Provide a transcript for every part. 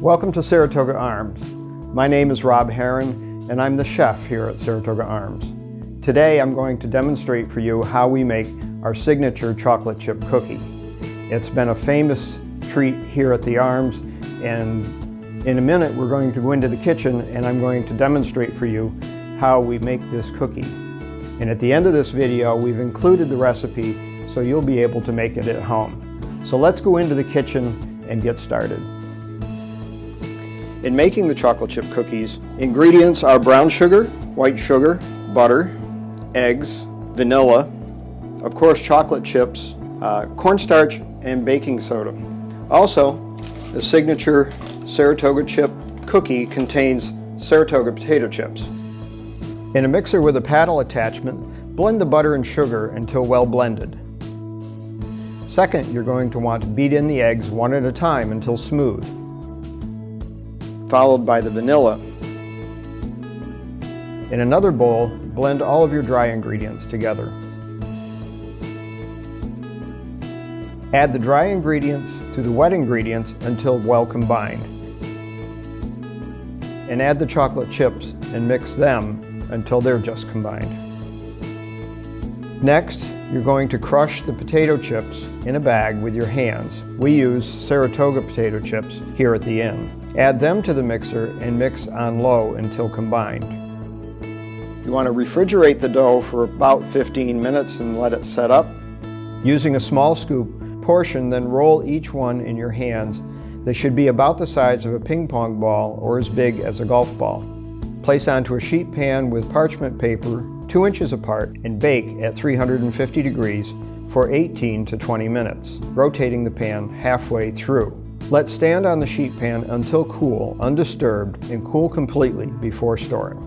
Welcome to Saratoga Arms. My name is Rob Heron and I'm the chef here at Saratoga Arms. Today I'm going to demonstrate for you how we make our signature chocolate chip cookie. It's been a famous treat here at the Arms, and in a minute we're going to go into the kitchen and I'm going to demonstrate for you how we make this cookie. And at the end of this video we've included the recipe so you'll be able to make it at home. So let's go into the kitchen and get started. In making the chocolate chip cookies, ingredients are brown sugar, white sugar, butter, eggs, vanilla, of course chocolate chips, cornstarch, and baking soda. Also, the signature Saratoga chip cookie contains Saratoga potato chips. In a mixer with a paddle attachment, blend the butter and sugar until well blended. Second, you're going to want to beat in the eggs one at a time until smooth, followed by the vanilla. In another bowl, blend all of your dry ingredients together. Add the dry ingredients to the wet ingredients until well combined. And add the chocolate chips and mix them until they're just combined. Next, you're going to crush the potato chips in a bag with your hands. We use Saratoga potato chips here at the inn. Add them to the mixer and mix on low until combined. You want to refrigerate the dough for about 15 minutes and let it set up. Using a small scoop, portion, then roll each one in your hands. They should be about the size of a ping pong ball or as big as a golf ball. Place onto a sheet pan with parchment paper 2 inches apart and bake at 350 degrees for 18 to 20 minutes, rotating the pan halfway through. Let stand on the sheet pan until cool, undisturbed, and cool completely before storing.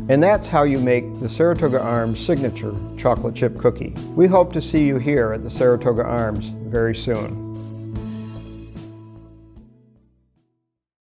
And that's how you make the Saratoga Arms signature chocolate chip cookie. We hope to see you here at the Saratoga Arms very soon.